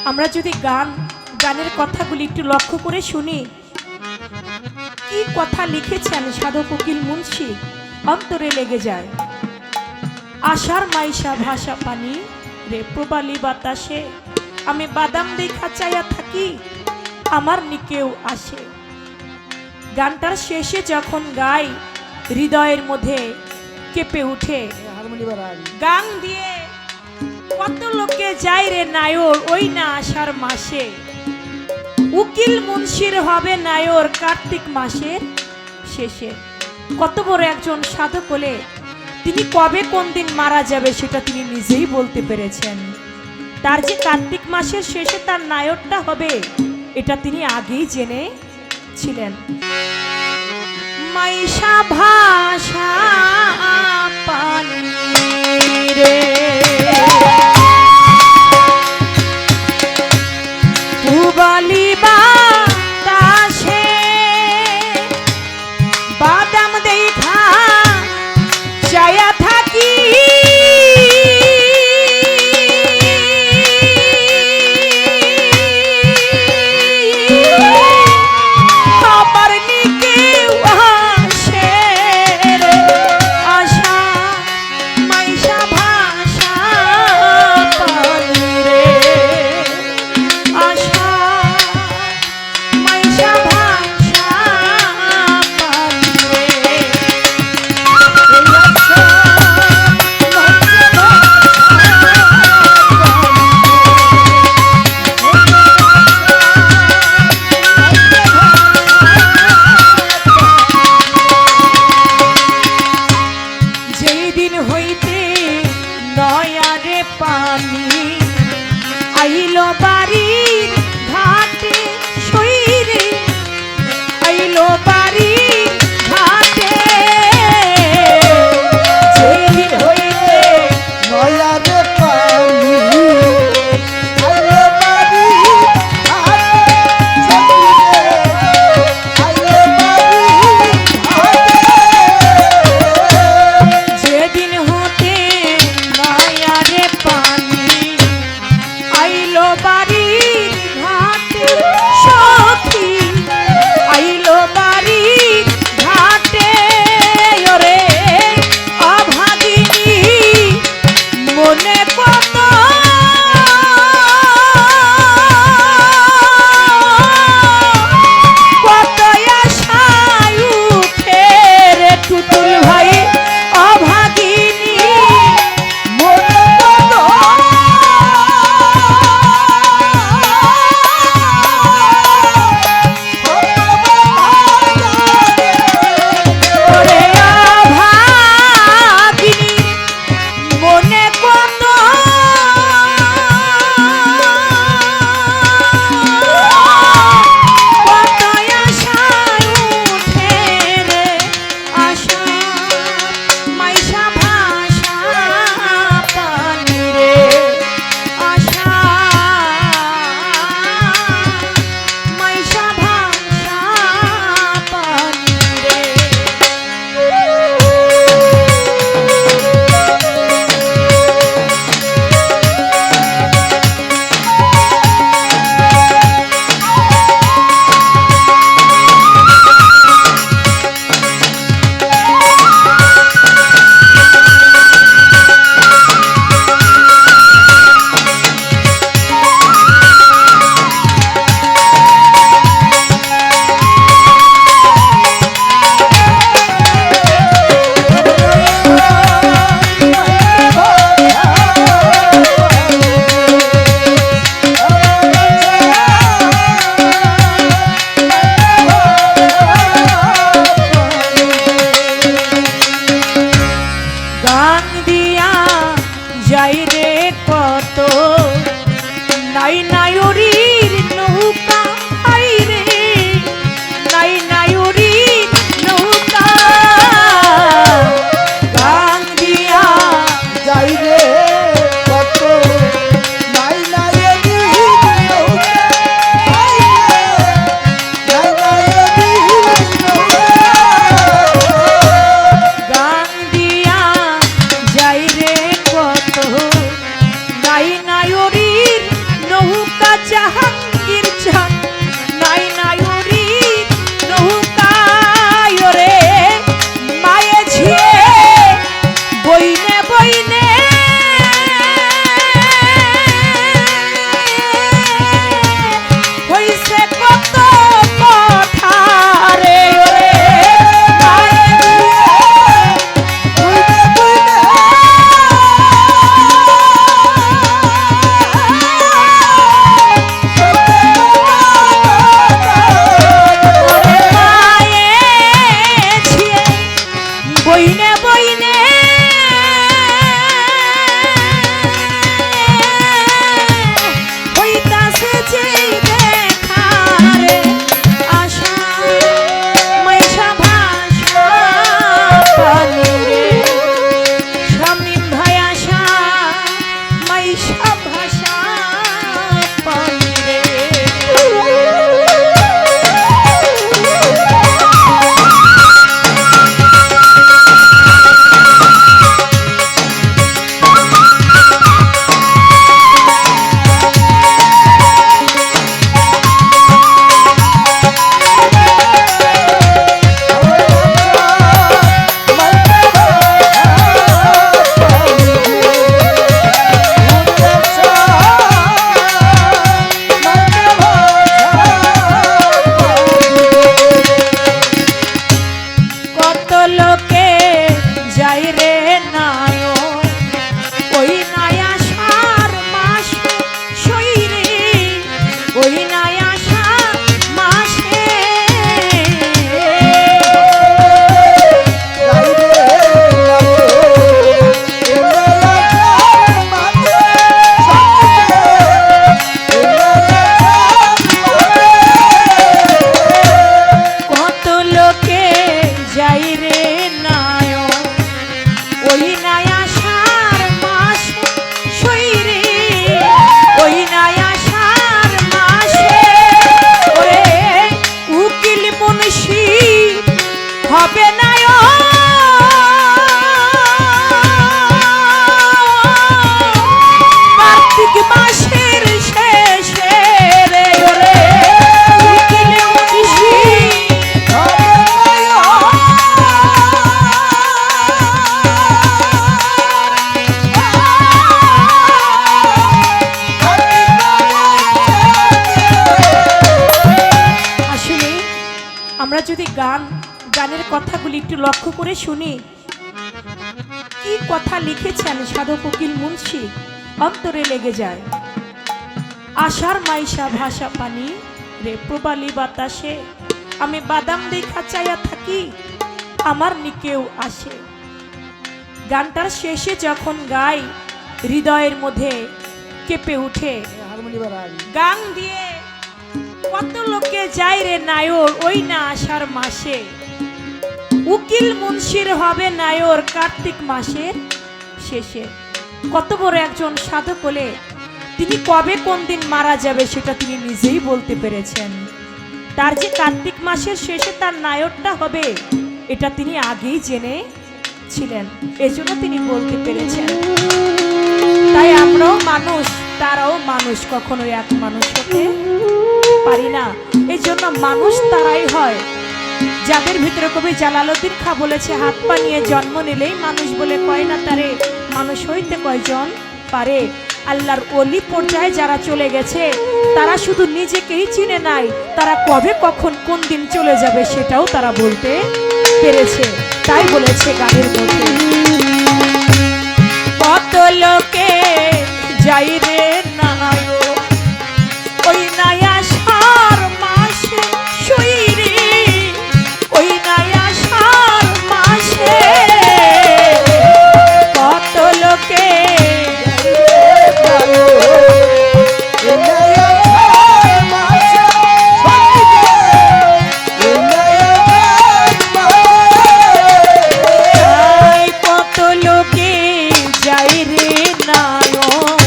আমরা যদি গানের কথাগুলি একটু লক্ষ্য করে শুনি, কি কথা লিখেছেন সাধক উকিল মুন্সি, অন্তরে লেগে যায়। আশার মাইশা ভাষা পানি রে প্রবালি বাতাসে, আমি বাদাম দেখা চাইয়া থাকি, আমার নিকেও আসে। গানটার শেষে যখন গাই, হৃদয়ের মধ্যে কেঁপে উঠে। গান দিয়ে কত লোকে যায় রে নায়র ওই না আষাঢ় মাসে, উকিল মুন্সির হবে নায়র কার্তিক মাসের শেষে। কত বড় একজন সাধক হলে তিনি কবে কোন দিন মারা যাবে সেটা তিনি নিজেই বলতে পেরেছেন। তার যে কার্তিক মাসের শেষে তার নায়রটা হবে এটা তিনি আগেই জেনেছিলেন। মাইশা ভাষা পানি রে পুবালি বাতাসে, বাদাম দেখা চাইয়া থাকি, আমার নিকেও আসে রে আশা মাইশা ভাষা পানি রে, আশা মাইশা ভাষা পানি রে। যেই দিন হইতে নয়ারে পানি আইলো বাড়ির ঘাটে, সইরে আইলো বাড়ির ঘাটে, যেই দিন হইতে নয়ারে পানি আইলো বাড়ি হাতে, আইলো বাড়ি হাতে। যেদিন হতে নয়ারে পানি আইলো বাড়ির ঘাটে, সখী আইলো বাড়ির ঘাটে, ওরে অভাগিনী মনে কত কত আশায় উঠে রে টুটুল ভাই, অভাগিনী মনে কত ওরে অভাগিনী মনে কত কত আশায় উঠে রে আশা মাইশা ভাষা পানি রে, আশা মাইশা ভাষা পানি রে। গান দিয়া যাই রে কত নাই নায়রির নৌকা, আই রে নাই নায়রির নৌকা। গান দিয়া যাই রে কত নাই নাই নৌকা, নাই নাই গান দিয়া যাই রে কত নাই নায়রির নৌকা। আমরা যদি গানের কথাগুলি একটু লক্ষ্য করে শুনি, কি কথা লিখেছেন সাধক উকিল মুন্সি, অন্তরে লেগে যায়। আশার মাইশা ভাষা পানি রে প্রবালি বাতাসে, আমি বাদাম দেখা চাইয়া থাকি, আমার নিকেও আসে। গানটার শেষে যখন গাই, হৃদয়ের মধ্যে কেঁপে উঠে। গান দিয়ে কত লোকে যায় রে নায়র ওই না আষাঢ় মাসে, উকিল মুন্সির হবে নায়র কার্তিক মাসের শেষে। কত বড় একজন সাধক হলে তিনি কবে কোন দিন মারা যাবে সেটা তিনি নিজেই বলতে পেরেছেন। তার যে কার্তিক মাসের শেষে তার নায়রটা হবে এটা তিনি আগেই জেনেছিলেন, এজন্য তিনি বলতে পেরেছেন। তাই আমরাও মানুষ, তারাও মানুষ, কখনো এক মানুষ হতে পারি না। এই জন্য মানুষ তারাই হয় যাদের ভিতরে কবি জালালউদ্দিন খাঁ বলেছে, হাত পা নিয়ে জন্ম নিলেই মানুষ বলে কয় না তারে, মানুষ হইতে কয়জন পারে। আল্লাহর ওলি পর্যায়ে যারা চলে গেছে তারা শুধু নিজেকেই চিনে নাই, তারা কবে কখন কোন দিন চলে যাবে সেটাও তারা বলতে পেরেছে। তাই বলেছে গানের মধ্যে, কত লোকে যাই রে নায়ক ওই নাই আষাঢ় মাসে, শুই রে ওই নাই আষাঢ় মাসে। কত লোকে কত লোকে যাই রে নায়ক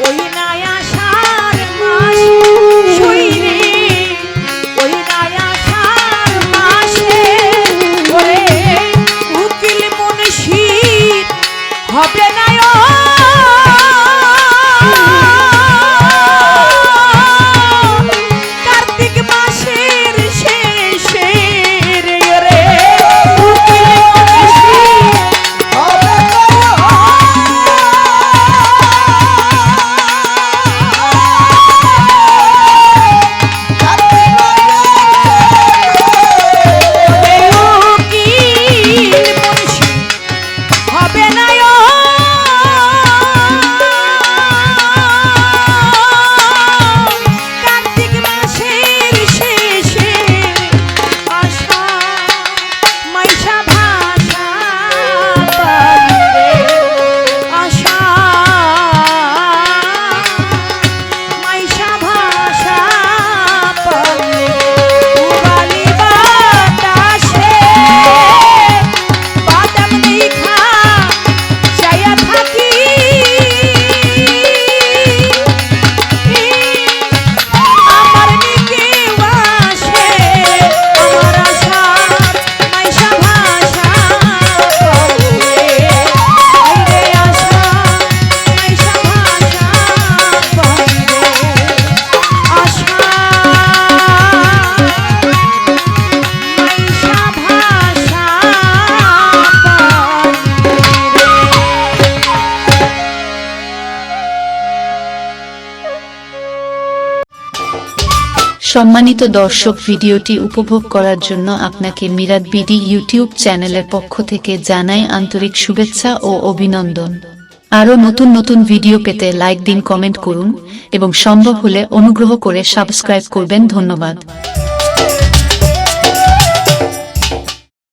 ওই নাই আষাঢ় মাসে, শুই রে ওই নাই আষাঢ় মাসে। ওরে উকিল মুন্সি হবে নায়ক কার্তিক মাসের শেষে রে। ওরে উকিল মুন্সি হবে সম্মানিত দর্শক, ভিডিওটি উপভোগ করার জন্য আপনাকে মিরাত বিডি ইউটিউব চ্যানেলের পক্ষ থেকে জানাই আন্তরিক শুভেচ্ছা ও অভিনন্দন। আরও নতুন নতুন ভিডিও পেতে লাইক দিন, কমেন্ট করুন এবং সম্ভব হলে অনুগ্রহ করে সাবস্ক্রাইব করবেন। ধন্যবাদ।